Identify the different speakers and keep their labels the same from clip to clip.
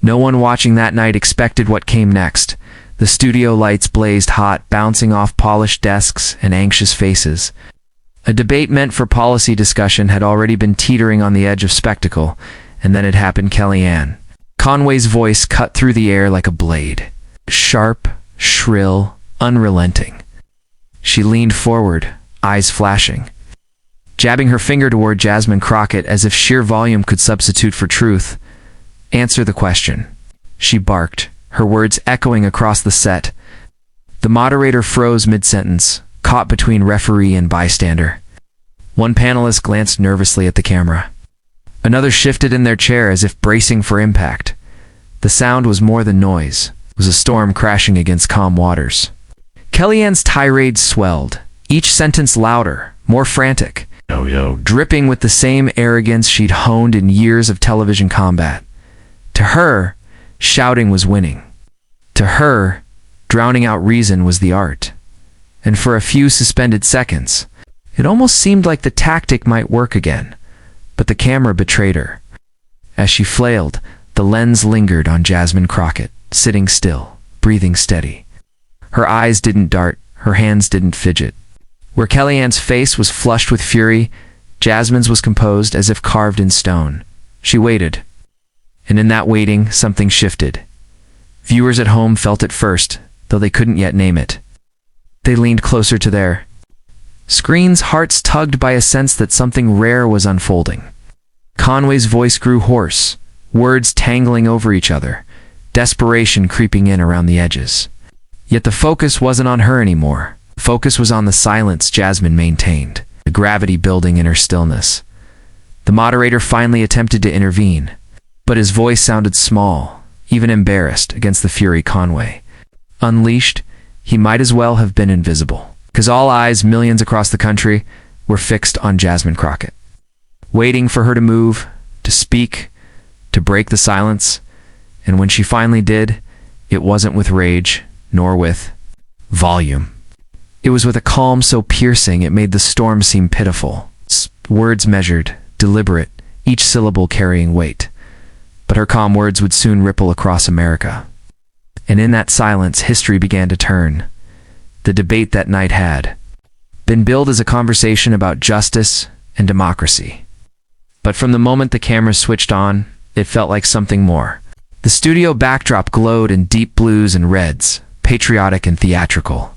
Speaker 1: No one watching that night expected what came next. The studio lights blazed hot, bouncing off polished desks and anxious faces. A debate meant for policy discussion had already been teetering on the edge of spectacle, and then it happened. Kellyanne Conway's voice cut through the air like a blade. Sharp, shrill, unrelenting. She leaned forward, eyes flashing, jabbing her finger toward Jasmine Crockett as if sheer volume could substitute for truth. "Answer the question," she barked, her words echoing across the set. The moderator froze mid-sentence, caught between referee and bystander. One panelist glanced nervously at the camera. Another shifted in their chair as if bracing for impact. The sound was more than noise. It was a storm crashing against calm waters. Kellyanne's tirade swelled, each sentence louder, more frantic, dripping with the same arrogance she'd honed in years of television combat. To her, shouting was winning. To her, drowning out reason was the art. And for a few suspended seconds, it almost seemed like the tactic might work again. But the camera betrayed her. As she flailed, the lens lingered on Jasmine Crockett, sitting still, breathing steady. Her eyes didn't dart, her hands didn't fidget. Where Kellyanne's face was flushed with fury, Jasmine's was composed as if carved in stone. She waited. And in that waiting, something shifted. Viewers at home felt it first, though they couldn't yet name it. They leaned closer to their screens, hearts tugged by a sense that something rare was unfolding. Conway's voice grew hoarse, words tangling over each other, desperation creeping in around the edges. Yet the focus wasn't on her anymore. The focus was on the silence Jasmine maintained, the gravity building in her stillness. The moderator finally attempted to intervene, but his voice sounded small, even embarrassed against the fury Conway. Unleashed, he might as well have been invisible, because all eyes, millions across the country, were fixed on Jasmine Crockett, waiting for her to move, to speak, to break the silence. And when she finally did, it wasn't with rage, nor with volume. It was with a calm so piercing it made the storm seem pitiful. Words measured, deliberate, each syllable carrying weight. But her calm words would soon ripple across America. And in that silence, history began to turn. The debate that night had been billed as a conversation about justice and democracy. But from the moment the cameras switched on, it felt like something more. The studio backdrop glowed in deep blues and reds, patriotic and theatrical.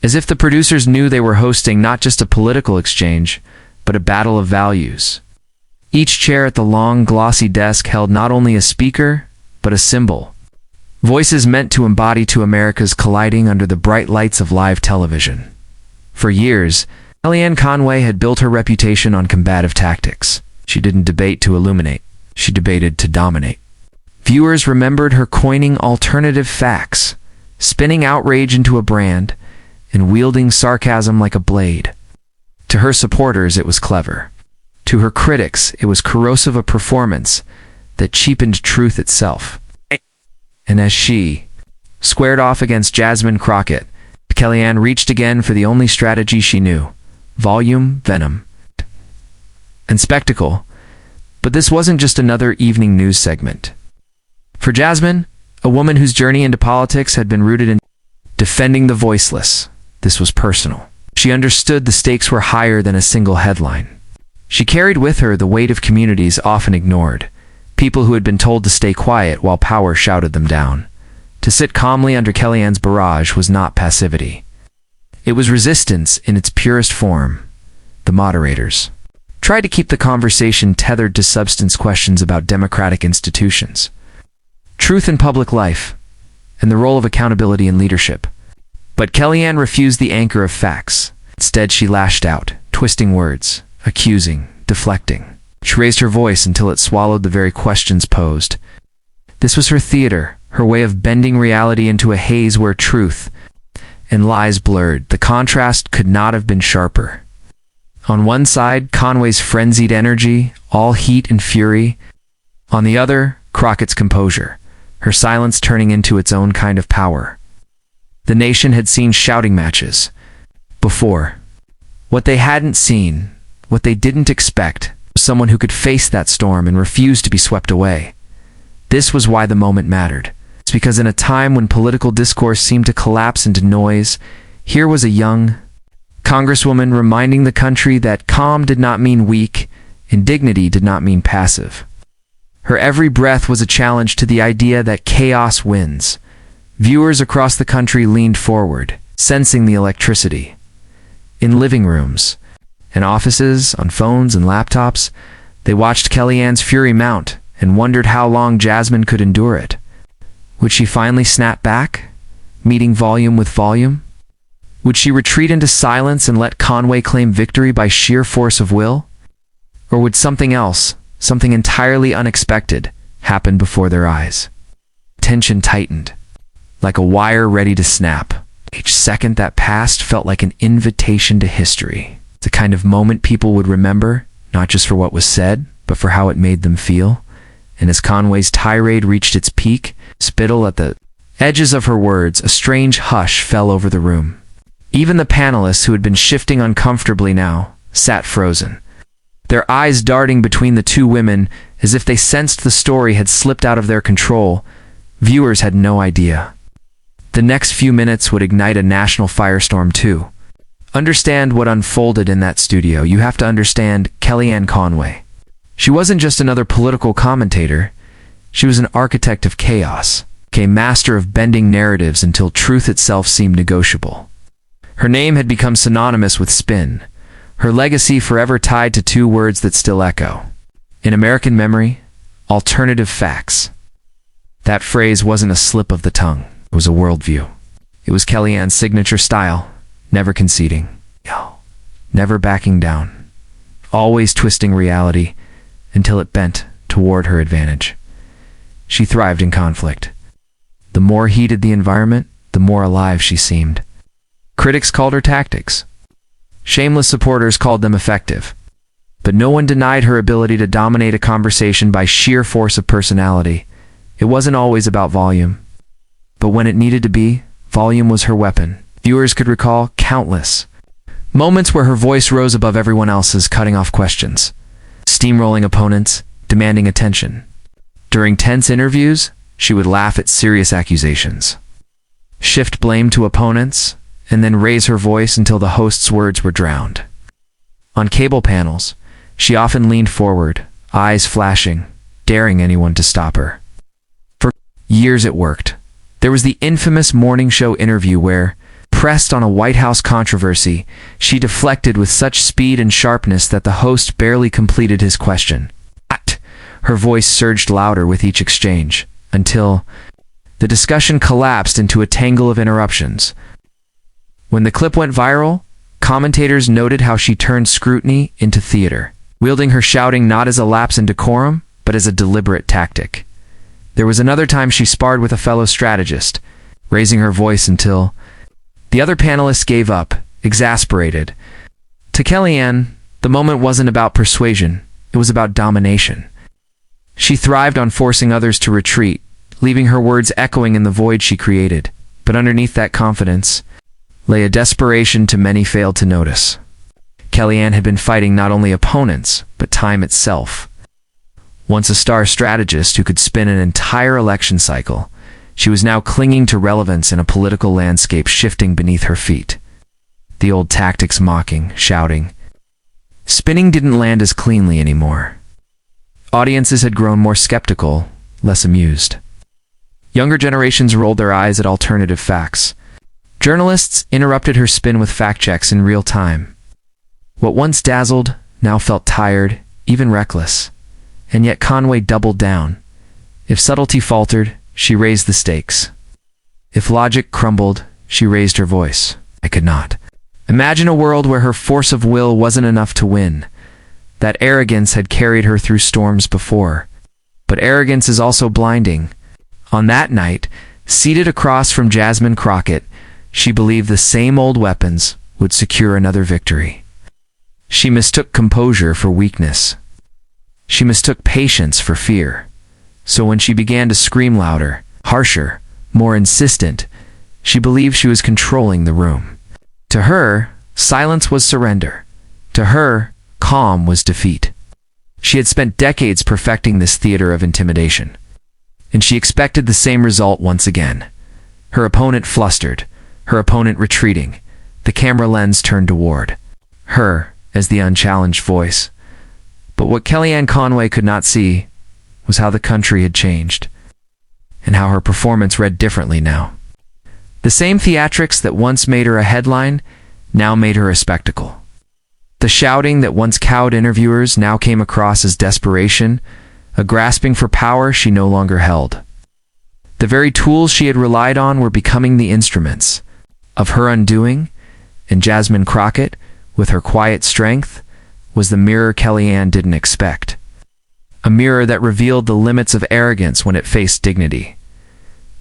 Speaker 1: As if the producers knew they were hosting not just a political exchange, but a battle of values. Each chair at the long, glossy desk held not only a speaker, but a symbol. Voices meant to embody two Americas colliding under the bright lights of live television. For years, Kellyanne Conway had built her reputation on combative tactics. She didn't debate to illuminate. She debated to dominate. Viewers remembered her coining alternative facts, spinning outrage into a brand, and wielding sarcasm like a blade. To her supporters, it was clever. To her critics, it was corrosive a performance that cheapened truth itself. And as she squared off against Jasmine Crockett, Kellyanne reached again for the only strategy she knew: volume, venom, and spectacle. But this wasn't just another evening news segment. For Jasmine, a woman whose journey into politics had been rooted in defending the voiceless, this was personal. She understood the stakes were higher than a single headline. She carried with her the weight of communities often ignored, people who had been told to stay quiet while power shouted them down. To sit calmly under Kellyanne's barrage was not passivity. It was resistance in its purest form. The moderators tried to keep the conversation tethered to substance questions about democratic institutions, truth in public life, and the role of accountability in leadership. But Kellyanne refused the anchor of facts. Instead, she lashed out, twisting words, accusing, deflecting. She raised her voice until it swallowed the very questions posed. This was her theater, her way of bending reality into a haze where truth and lies blurred. The contrast could not have been sharper. On one side, Conway's frenzied energy, all heat and fury. On the other, Crockett's composure, her silence turning into its own kind of power. The nation had seen shouting matches before. What they hadn't seen, what they didn't expect, was someone who could face that storm and refuse to be swept away. This was why the moment mattered. It's because in a time when political discourse seemed to collapse into noise, here was a young congresswoman reminding the country that calm did not mean weak, and dignity did not mean passive. Her every breath was a challenge to the idea that chaos wins. Viewers across the country leaned forward, sensing the electricity. In living rooms, in offices, on phones and laptops, they watched Kellyanne's fury mount and wondered how long Jasmine could endure it. Would she finally snap back, meeting volume with volume? Would she retreat into silence and let Conway claim victory by sheer force of will? Or would something else, something entirely unexpected, happen before their eyes? Tension tightened, like a wire ready to snap. Each second that passed felt like an invitation to history. The kind of moment people would remember, not just for what was said, but for how it made them feel. And as Conway's tirade reached its peak, spittle at the edges of her words, a strange hush fell over the room. Even the panelists, who had been shifting uncomfortably now, sat frozen, their eyes darting between the two women as if they sensed the story had slipped out of their control. Viewers had no idea. The next few minutes would ignite a national firestorm too. Understand what unfolded in that studio. You have to understand Kellyanne Conway. She wasn't just another political commentator. She was an architect of chaos, a master of bending narratives until truth itself seemed negotiable. Her name had become synonymous with spin, her legacy forever tied to two words that still echo. In American memory, alternative facts. That phrase wasn't a slip of the tongue. It was a worldview. It was Kellyanne's signature style, never conceding, never backing down, always twisting reality until it bent toward her advantage. She thrived in conflict. The more heated the environment, the more alive she seemed. Critics called her tactics. Shameless supporters called them effective. But no one denied her ability to dominate a conversation by sheer force of personality. It wasn't always about volume. But when it needed to be, volume was her weapon. Viewers could recall countless moments where her voice rose above everyone else's, cutting off questions, steamrolling opponents, demanding attention. During tense interviews, she would laugh at serious accusations, shift blame to opponents, and then raise her voice until the host's words were drowned. On cable panels, she often leaned forward, eyes flashing, daring anyone to stop her. For years it worked. There was the infamous morning show interview where, pressed on a White House controversy, she deflected with such speed and sharpness that the host barely completed his question. Her voice surged louder with each exchange, until the discussion collapsed into a tangle of interruptions. When the clip went viral, commentators noted how she turned scrutiny into theater, wielding her shouting not as a lapse in decorum, but as a deliberate tactic. There was another time she sparred with a fellow strategist, raising her voice until the other panelists gave up, exasperated. To Kellyanne, the moment wasn't about persuasion, it was about domination. She thrived on forcing others to retreat, leaving her words echoing in the void she created. But underneath that confidence lay a desperation many failed to notice. Kellyanne had been fighting not only opponents, but time itself. Once a star strategist who could spin an entire election cycle, she was now clinging to relevance in a political landscape shifting beneath her feet. The old tactics, mocking, shouting, spinning, didn't land as cleanly anymore. Audiences had grown more skeptical, less amused. Younger generations rolled their eyes at alternative facts. Journalists interrupted her spin with fact checks in real time. What once dazzled now felt tired, even reckless. And yet Conway doubled down. If subtlety faltered, she raised the stakes. If logic crumbled, she raised her voice. I could not imagine a world where her force of will wasn't enough to win. That arrogance had carried her through storms before. But arrogance is also blinding. On that night, seated across from Jasmine Crockett, she believed the same old weapons would secure another victory. She mistook composure for weakness. She mistook patience for fear. So when she began to scream louder, harsher, more insistent, she believed she was controlling the room. To her, silence was surrender. To her, calm was defeat. She had spent decades perfecting this theater of intimidation. and she expected the same result once again. Her opponent flustered, her opponent retreating, the camera lens turned toward her as the unchallenged voice. But what Kellyanne Conway could not see was how the country had changed, and how her performance read differently now. The same theatrics that once made her a headline now made her a spectacle. The shouting that once cowed interviewers now came across as desperation, a grasping for power she no longer held. The very tools she had relied on were becoming the instruments of her undoing, and Jasmine Crockett, with her quiet strength, was the mirror Kellyanne didn't expect. A mirror that revealed the limits of arrogance when it faced dignity.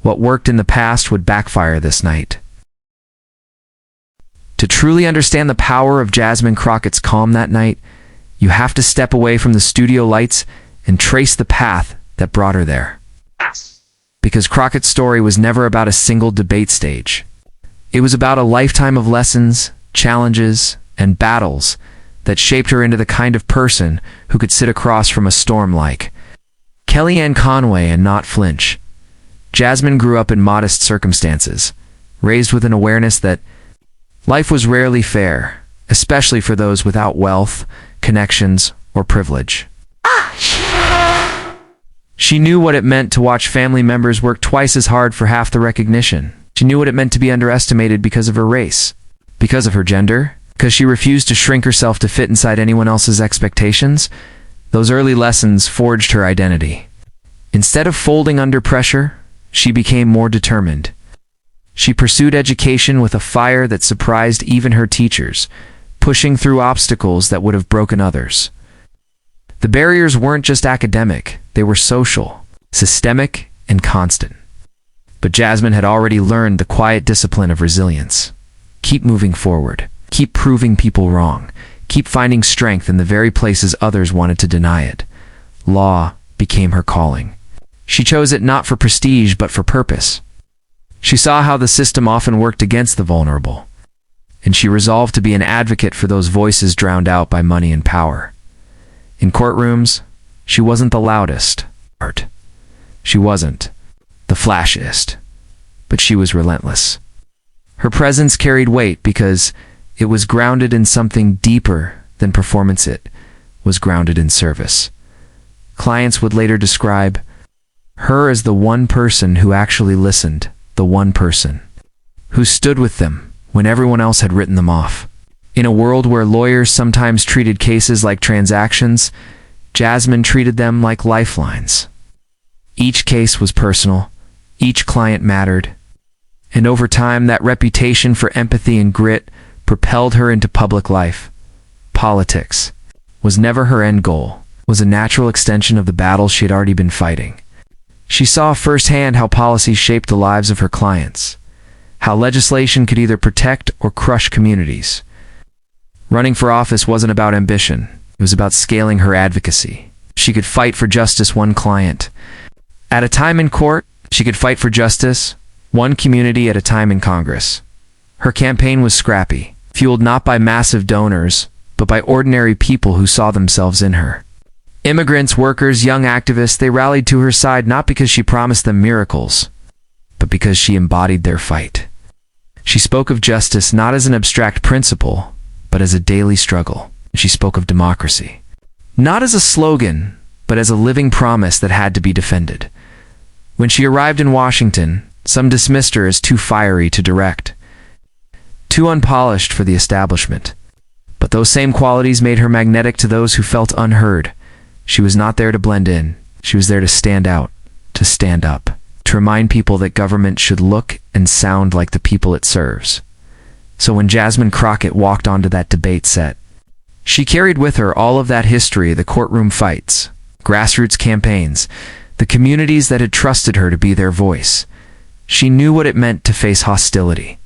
Speaker 1: What worked in the past would backfire this night. To truly understand the power of Jasmine Crockett's calm that night, you have to step away from the studio lights and trace the path that brought her there. Because Crockett's story was never about a single debate stage. It was about a lifetime of lessons, challenges, and battles that shaped her into the kind of person who could sit across from a storm like Kellyanne Conway and not flinch. Jasmine grew up in modest circumstances, raised with an awareness that life was rarely fair, especially for those without wealth, connections, or privilege. She knew what it meant to watch family members work twice as hard for half the recognition. She knew what it meant to be underestimated because of her race, because of her gender, because she refused to shrink herself to fit inside anyone else's expectations. Those early lessons forged her identity. Instead of folding under pressure, she became more determined. She pursued education with a fire that surprised even her teachers, pushing through obstacles that would have broken others. The barriers weren't just academic, they were social, systemic, and constant. But Jasmine had already learned the quiet discipline of resilience. Keep moving forward. Keep proving people wrong. Keep finding strength in the very places others wanted to deny it. Law became her calling. She chose it not for prestige but for purpose. She saw how the system often worked against the vulnerable, and she resolved to be an advocate for those voices drowned out by money and power. In courtrooms, she wasn't the loudest. She wasn't the flashiest, but she was relentless. Her presence carried weight because it was grounded in something deeper than performance. It was grounded in service. Clients would later describe her as the one person who actually listened, the one person who stood with them when everyone else had written them off. In a world where lawyers sometimes treated cases like transactions, Jasmine treated them like lifelines. Each case was personal, each client mattered, and over time that reputation for empathy and grit propelled her into public life. Politics was never her end goal, was a natural extension of the battles she had already been fighting. She saw firsthand how policy shaped the lives of her clients, how legislation could either protect or crush communities. Running for office wasn't about ambition, it was about scaling her advocacy. She could fight for justice one client at a time in court. She could fight for justice one community at a time in Congress. Her campaign was scrappy, fueled not by massive donors, but by ordinary people who saw themselves in her. Immigrants, workers, young activists, they rallied to her side not because she promised them miracles, but because she embodied their fight. She spoke of justice not as an abstract principle, but as a daily struggle. She spoke of democracy, not as a slogan, but as a living promise that had to be defended. When she arrived in Washington, some dismissed her as too fiery to direct, too unpolished for the establishment. But those same qualities made her magnetic to those who felt unheard. She was not there to blend in. She was there to stand out, to stand up, to remind people that government should look and sound like the people it serves. So when Jasmine Crockett walked onto that debate set, she carried with her all of that history, the courtroom fights, grassroots campaigns, the communities that had trusted her to be their voice. She knew what it meant to face hostility.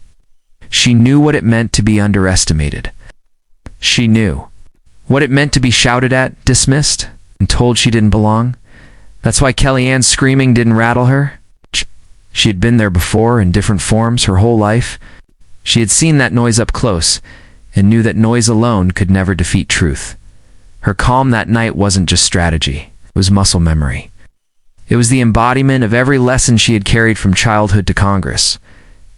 Speaker 1: She knew what it meant to be underestimated. She knew what it meant to be shouted at, dismissed, and told she didn't belong. That's why Kellyanne's screaming didn't rattle her. She had been there before in different forms her whole life. She had seen that noise up close and knew that noise alone could never defeat truth. Her calm that night wasn't just strategy, it was muscle memory. It was the embodiment of every lesson she had carried from childhood to Congress.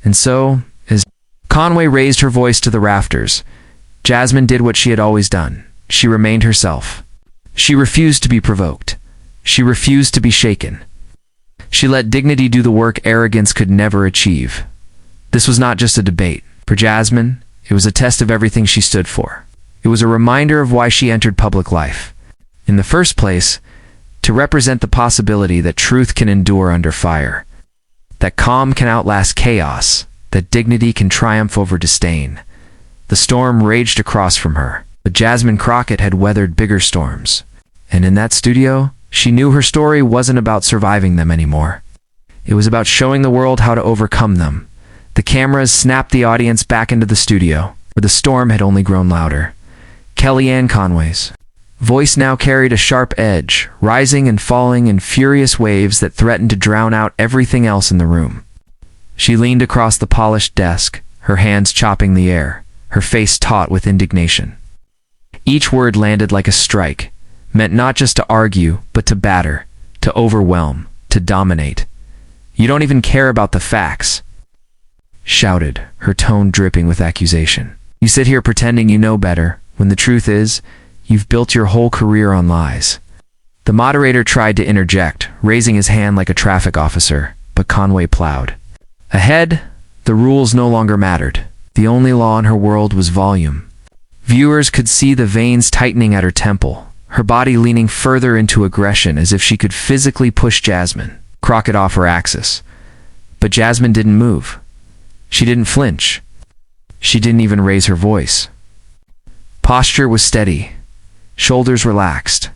Speaker 1: And so, as Conway raised her voice to the rafters, Jasmine did what she had always done. She remained herself. She refused to be provoked. She refused to be shaken. She let dignity do the work arrogance could never achieve. This was not just a debate. For Jasmine, it was a test of everything she stood for. It was a reminder of why she entered public life. In the first place, to represent the possibility that truth can endure under fire, that calm can outlast chaos, that dignity can triumph over disdain. The storm raged across from her, but Jasmine Crockett had weathered bigger storms. And in that studio, she knew her story wasn't about surviving them anymore. It was about showing the world how to overcome them. The cameras snapped the audience back into the studio, where the storm had only grown louder. Kellyanne Conway's voice now carried a sharp edge, rising and falling in furious waves that threatened to drown out everything else in the room. She leaned across the polished desk, her hands chopping the air, her face taut with indignation. Each word landed like a strike, meant not just to argue, but to batter, to overwhelm, to dominate. "You don't even care about the facts," shouted, her tone dripping with accusation. "You sit here pretending you know better, when the truth is, you've built your whole career on lies." The moderator tried to interject, raising his hand like a traffic officer, but Conway plowed ahead. The rules no longer mattered. The only law in her world was volume. Viewers could see the veins tightening at her temple, her body leaning further into aggression as if she could physically push Jasmine Crockett off her axis. But Jasmine didn't move. She didn't flinch. She didn't even raise her voice. Posture was steady, shoulders relaxed,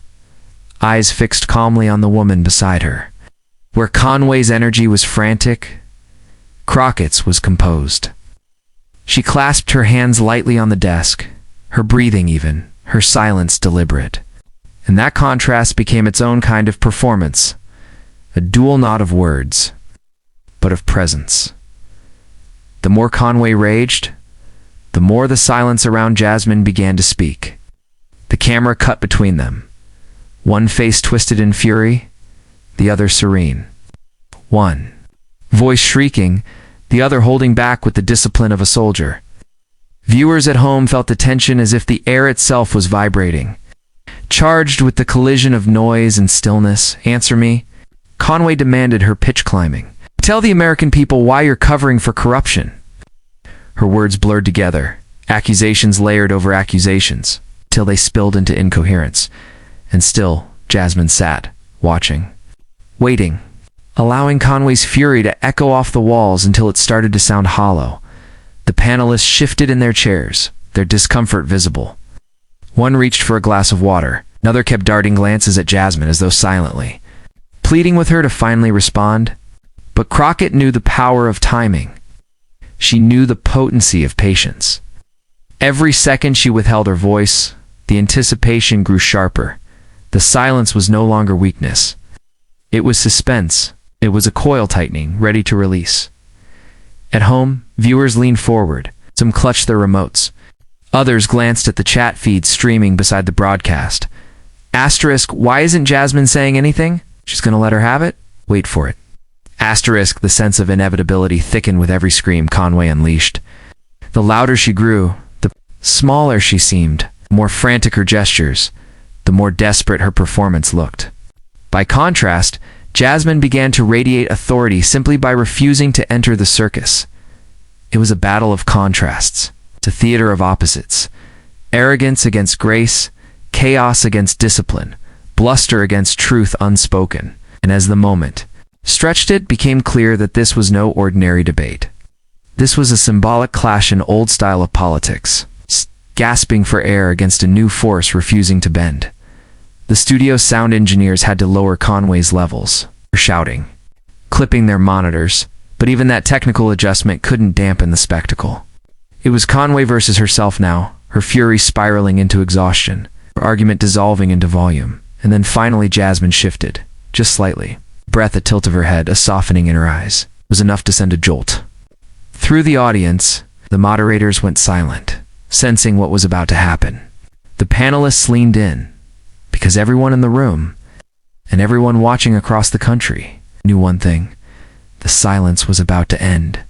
Speaker 1: eyes fixed calmly on the woman beside her. Where Conway's energy was frantic, Crockett's was composed. She clasped her hands lightly on the desk, her breathing even, her silence deliberate. And that contrast became its own kind of performance, a dual not of words, but of presence. The more Conway raged, the more the silence around Jasmine began to speak. The camera cut between them, one face twisted in fury, the other serene. One voice shrieking, the other holding back with the discipline of a soldier. Viewers at home felt the tension as if the air itself was vibrating, charged with the collision of noise and stillness. "Answer me," Conway demanded, her pitch climbing. "Tell the American people why you're covering for corruption." Her words blurred together, accusations layered over accusations, till they spilled into incoherence. And still, Jasmine sat, watching, waiting, allowing Conway's fury to echo off the walls until it started to sound hollow. The panelists shifted in their chairs, their discomfort visible. One reached for a glass of water, another kept darting glances at Jasmine as though silently, pleading with her to finally respond. But Crockett knew the power of timing. She knew the potency of patience. Every second she withheld her voice, the anticipation grew sharper. The silence was no longer weakness. It was suspense. It was a coil tightening, ready to release. At home, viewers leaned forward. Some clutched their remotes. Others glanced at the chat feed streaming beside the broadcast. Asterisk, why isn't Jasmine saying anything? She's gonna let her have it? Wait for it. Asterisk, the sense of inevitability thickened with every scream Conway unleashed. The louder she grew, the smaller she seemed, the more frantic her gestures, the more desperate her performance looked. By contrast, Jasmine began to radiate authority simply by refusing to enter the circus. It was a battle of contrasts, a theater of opposites. Arrogance against grace, chaos against discipline, bluster against truth unspoken. And as the moment stretched, it became clear that this was no ordinary debate. This was a symbolic clash in old style of politics, gasping for air against a new force refusing to bend. The studio's sound engineers had to lower Conway's levels, shouting, clipping their monitors, but even that technical adjustment couldn't dampen the spectacle. It was Conway versus herself now, her fury spiraling into exhaustion, her argument dissolving into volume. And then finally Jasmine shifted, just slightly. Breath, a tilt of her head, a softening in her eyes, was enough to send a jolt. Through the audience, the moderators went silent, sensing what was about to happen. The panelists leaned in, because everyone in the room, And everyone watching across the country knew one thing: the silence was about to end.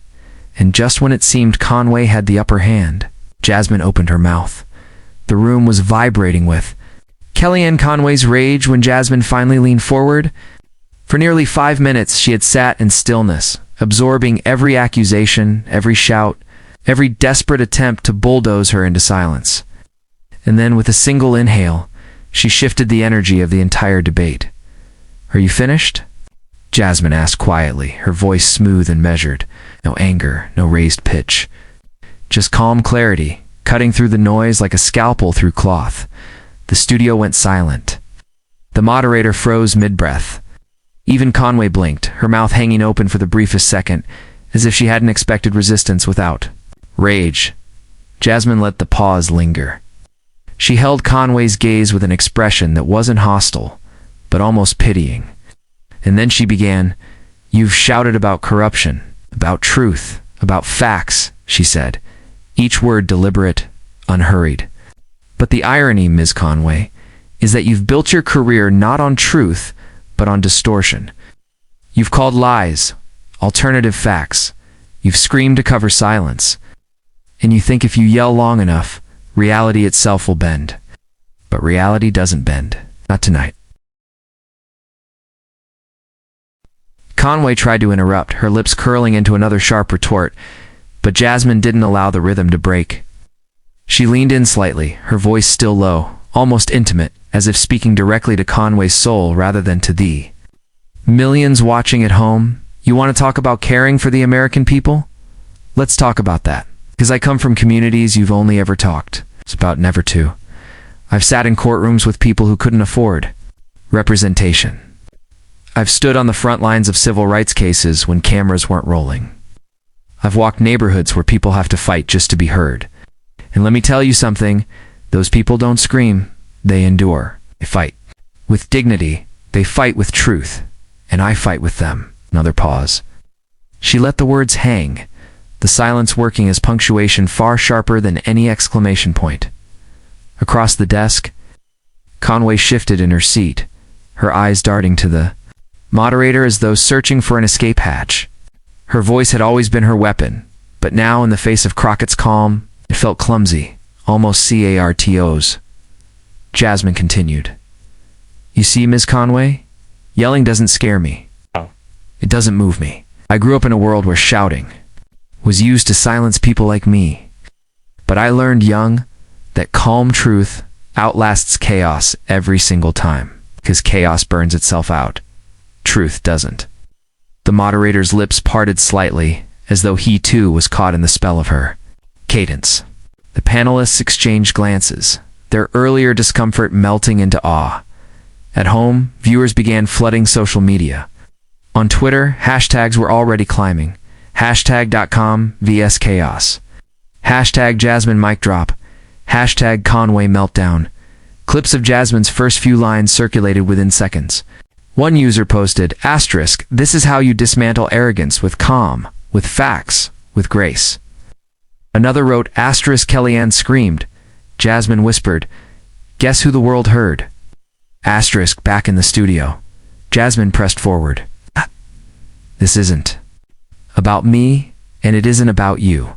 Speaker 1: And just when it seemed Conway had the upper hand, Jasmine opened her mouth. The room was vibrating with Kellyanne Conway's rage when Jasmine finally leaned forward. For nearly 5 minutes, she had sat in stillness, absorbing every accusation, every shout, every desperate attempt to bulldoze her into silence. And then, with a single inhale, she shifted the energy of the entire debate. "Are you finished?" Jasmine asked quietly, her voice smooth and measured. No anger, no raised pitch. Just calm clarity, cutting through the noise like a scalpel through cloth. The studio went silent. The moderator froze mid-breath. Even Conway blinked, her mouth hanging open for the briefest second, as if she hadn't expected resistance without rage. Jasmine let the pause linger. She held Conway's gaze with an expression that wasn't hostile, but almost pitying. And then she began, "You've shouted about corruption, about truth, about facts," she said, each word deliberate, unhurried. "But the irony, Ms. Conway, is that you've built your career not on truth, but on distortion. You've called lies, alternative facts. You've screamed to cover silence. And you think if you yell long enough, reality itself will bend. But reality doesn't bend. Not tonight." Conway tried to interrupt, her lips curling into another sharp retort, but Jasmine didn't allow the rhythm to break. She leaned in slightly, her voice still low, almost intimate, as if speaking directly to Conway's soul rather than to thee. "Millions watching at home, you want to talk about caring for the American people? Let's talk about that. Because I come from communities you've only ever talked. It's about never to. I've sat in courtrooms with people who couldn't afford representation. I've stood on the front lines of civil rights cases when cameras weren't rolling. I've walked neighborhoods where people have to fight just to be heard. And let me tell you something, those people don't scream, they endure. They fight with dignity, they fight with truth, and I fight with them." Another pause. She let the words hang, the silence working as punctuation far sharper than any exclamation point. Across the desk, Conway shifted in her seat, her eyes darting to the moderator as though searching for an escape hatch. Her voice had always been her weapon, but now, in the face of Crockett's calm, it felt clumsy, almost CARTOs. Jasmine continued. "You see, Ms. Conway, yelling doesn't scare me. It doesn't move me. I grew up in a world where shouting was used to silence people like me. But I learned young that calm truth outlasts chaos every single time, because chaos burns itself out. Truth doesn't." The moderator's lips parted slightly, as though he too was caught in the spell of her cadence. The panelists exchanged glances, their earlier discomfort melting into awe. At home, viewers began flooding social media. On Twitter, hashtags were already climbing. Hashtag.com vs chaos. Hashtag Jasmine mic drop. Hashtag Conway meltdown. Clips of Jasmine's first few lines circulated within seconds. One user posted, *, "This is how you dismantle arrogance with calm, with facts, with grace." Another wrote, *, "Kellyanne screamed." Jasmine whispered, "Guess who the world heard?" * back in the studio. Jasmine pressed forward. "This isn't about me, and it isn't about you.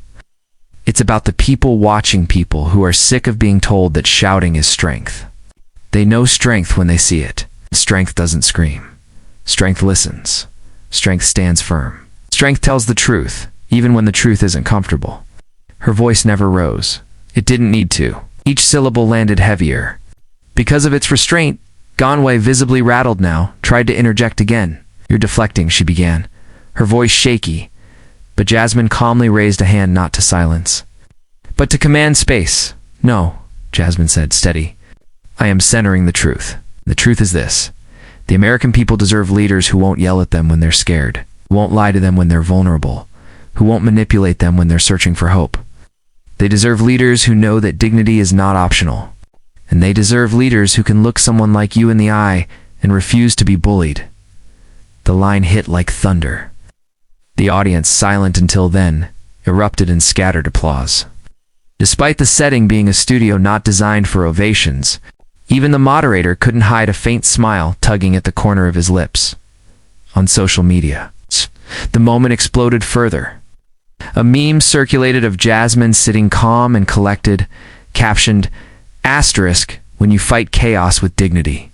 Speaker 1: It's about the people watching people who are sick of being told that shouting is strength. They know strength when they see it. Strength doesn't scream. Strength listens. Strength stands firm. Strength tells the truth, even when the truth isn't comfortable." Her voice never rose. It didn't need to. Each syllable landed heavier. Because of its restraint, Conway, visibly rattled now, tried to interject again. "You're deflecting," she began, her voice shaky, but Jasmine calmly raised a hand not to silence, but to command space. "No," Jasmine said, steady. "I am centering the truth. The truth is this. The American people deserve leaders who won't yell at them when they're scared, who won't lie to them when they're vulnerable, who won't manipulate them when they're searching for hope. They deserve leaders who know that dignity is not optional. And they deserve leaders who can look someone like you in the eye and refuse to be bullied." The line hit like thunder. The audience, silent until then, erupted in scattered applause. Despite the setting being a studio not designed for ovations, Even the moderator couldn't hide a faint smile tugging at the corner of his lips. On social media, the moment exploded further. A meme circulated of Jasmine sitting calm and collected, captioned, "Asterisk, when you fight chaos with dignity."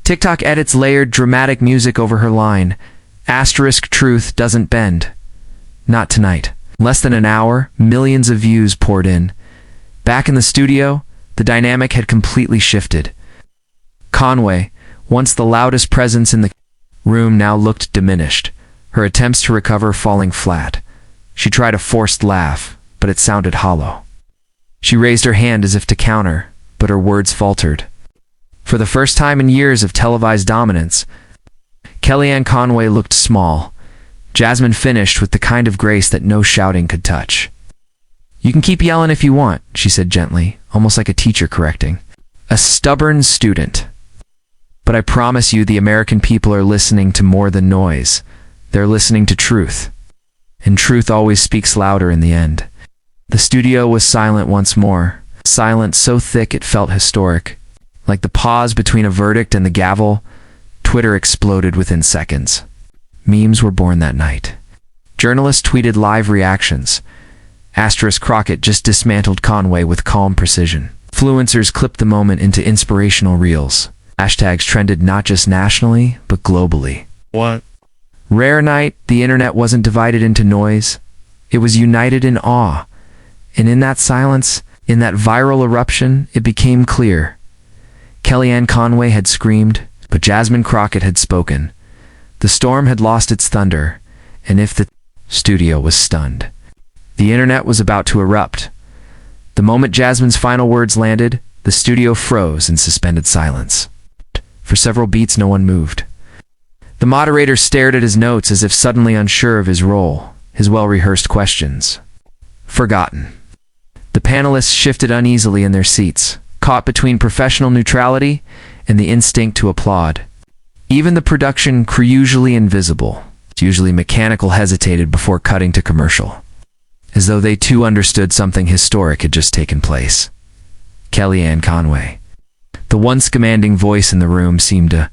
Speaker 1: TikTok edits layered dramatic music over her line, "Asterisk, truth doesn't bend. Not tonight." Less than an hour, millions of views poured in. Back in the studio, the dynamic had completely shifted. Conway, once the loudest presence in the room, now looked diminished, her attempts to recover falling flat. She tried a forced laugh, but it sounded hollow. She raised her hand as if to counter, but her words faltered. For the first time in years of televised dominance, Kellyanne Conway looked small. Jasmine finished with the kind of grace that no shouting could touch. "You can keep yelling if you want," she said gently, almost like a teacher correcting a stubborn student. "But I promise you the American people are listening to more than noise. They're listening to truth. And truth always speaks louder in the end." The studio was silent once more, silence so thick it felt historic. Like the pause between a verdict and the gavel, Twitter exploded within seconds. Memes were born that night. Journalists tweeted live reactions. Asterisk Crockett just dismantled Conway with calm precision. Influencers clipped the moment into inspirational reels. Hashtags trended not just nationally, but globally.
Speaker 2: What?
Speaker 1: Rare night, the internet wasn't divided into noise. It was united in awe. And in that silence, in that viral eruption, it became clear. Kellyanne Conway had screamed, but Jasmine Crockett had spoken. The storm had lost its thunder, and if the studio was stunned. The internet was about to erupt. The moment Jasmine's final words landed, the studio froze in suspended silence. For several beats, no one moved. The moderator stared at his notes as if suddenly unsure of his role, his well-rehearsed questions. Forgotten. The panelists shifted uneasily in their seats, caught between professional neutrality and the instinct to applaud. Even the production crew, usually invisible, usually mechanical, hesitated before cutting to commercial, as though they too understood something historic had just taken place. Kellyanne Conway, the once commanding voice in the room, seemed to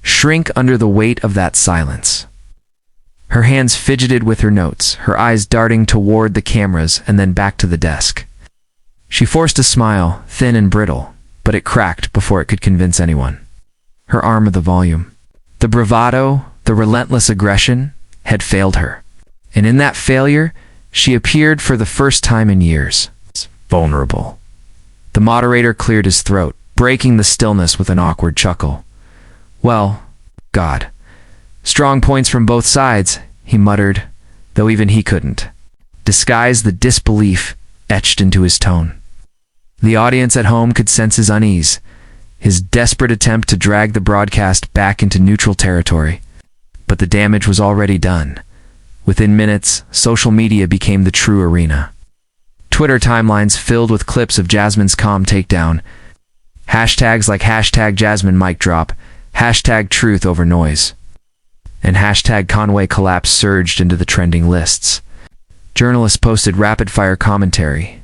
Speaker 1: shrink under the weight of that silence. Her hands fidgeted with her notes, her eyes darting toward the cameras and then back to the desk. She forced a smile, thin and brittle, but it cracked before it could convince anyone. Her arm of the volume. The bravado, the relentless aggression, had failed her. And in that failure, she appeared for the first time in years. Vulnerable. The moderator cleared his throat, breaking the stillness with an awkward chuckle. "Well, God. Strong points from both sides," he muttered, though even he couldn't disguise the disbelief etched into his tone. The audience at home could sense his unease, his desperate attempt to drag the broadcast back into neutral territory. But the damage was already done. Within minutes, social media became the true arena. Twitter timelines filled with clips of Jasmine's calm takedown. Hashtags like hashtag Jasmine mic drop, hashtag truth over noise, and hashtag Conway collapse surged into the trending lists. Journalists posted rapid-fire commentary.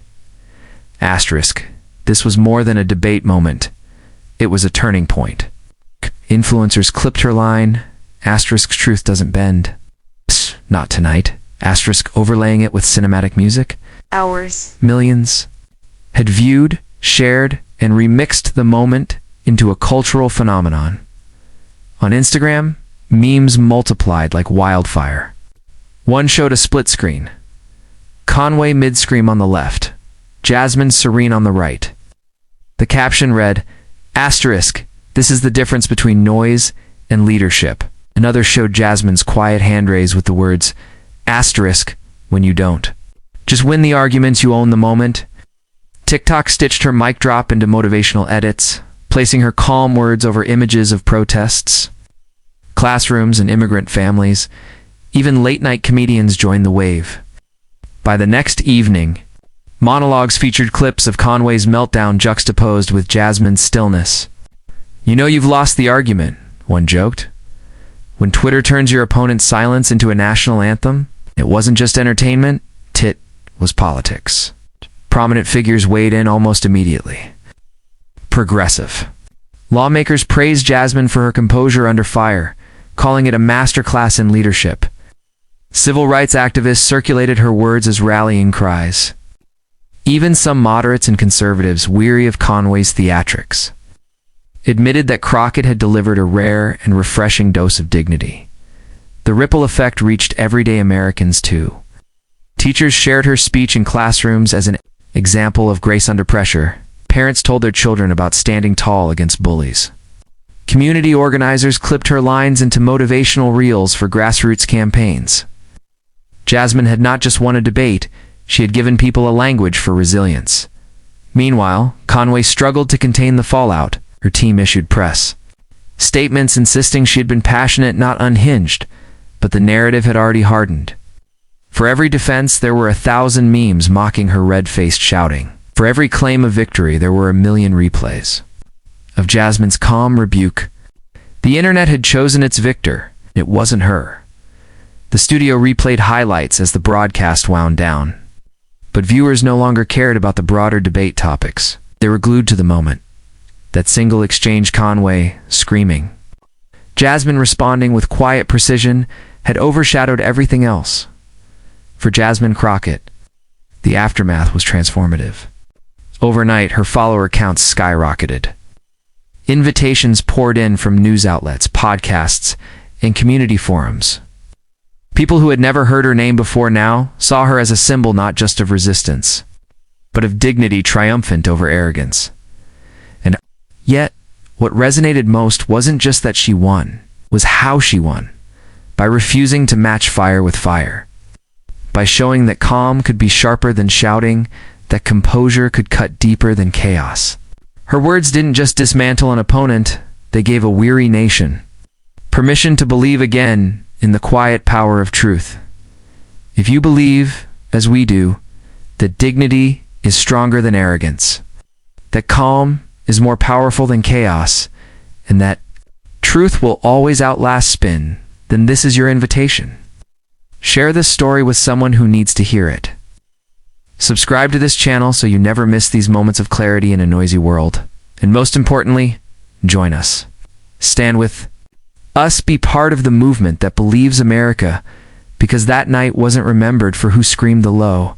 Speaker 1: Asterisk, this was more than a debate moment. It was a turning point. Influencers clipped her line, asterisk truth doesn't bend. Psst, not tonight. Asterisk overlaying it with cinematic music.
Speaker 3: Hours.
Speaker 1: Millions had viewed, shared, and remixed the moment into a cultural phenomenon. On Instagram, memes multiplied like wildfire. One showed a split screen. Conway mid-scream on the left, Jasmine serene on the right. The caption read, asterisk, this is the difference between noise and leadership. Another showed Jasmine's quiet hand raise with the words, asterisk, when you don't. Just win the arguments, you own the moment. TikTok stitched her mic drop into motivational edits, placing her calm words over images of protests, classrooms, and immigrant families. Even late-night comedians joined the wave. By the next evening, monologues featured clips of Conway's meltdown juxtaposed with Jasmine's stillness. You know you've lost the argument, one joked. When Twitter turns your opponent's silence into a national anthem, it wasn't just entertainment, it was politics. Prominent figures weighed in almost immediately. Progressive. Lawmakers praised Jasmine for her composure under fire, calling it a masterclass in leadership. Civil rights activists circulated her words as rallying cries. Even some moderates and conservatives, weary of Conway's theatrics, admitted that Crockett had delivered a rare and refreshing dose of dignity. The ripple effect reached everyday Americans too. Teachers shared her speech in classrooms as an example of grace under pressure. Parents told their children about standing tall against bullies. Community organizers clipped her lines into motivational reels for grassroots campaigns. Jasmine had not just won a debate, she had given people a language for resilience. Meanwhile, Conway struggled to contain the fallout. Her team issued press statements insisting she had been passionate, not unhinged, but the narrative had already hardened. For every defense, there were 1,000 memes mocking her red-faced shouting. For every claim of victory, there were 1,000,000 replays of Jasmine's calm rebuke. The internet had chosen its victor. It wasn't her. The studio replayed highlights as the broadcast wound down. But viewers no longer cared about the broader debate topics. They were glued to the moment. That single exchange, Conway screaming, Jasmine responding with quiet precision, had overshadowed everything else. For Jasmine Crockett, the aftermath was transformative. Overnight, her follower counts skyrocketed. Invitations poured in from news outlets, podcasts, and community forums. People who had never heard her name before now saw her as a symbol not just of resistance, but of dignity triumphant over arrogance. And yet, what resonated most wasn't just that she won, was how she won. By refusing to match fire with fire. By showing that calm could be sharper than shouting, that composure could cut deeper than chaos. Her words didn't just dismantle an opponent, they gave a weary nation permission to believe again in the quiet power of truth. If you believe, as we do, that dignity is stronger than arrogance, that calm is more powerful than chaos, and that truth will always outlast spin, then this is your invitation. Share this story with someone who needs to hear it. Subscribe to this channel so you never miss these moments of clarity in a noisy world. And most importantly, join us. Stand with us, be part of the movement that believes America, because that night wasn't remembered for who screamed the low,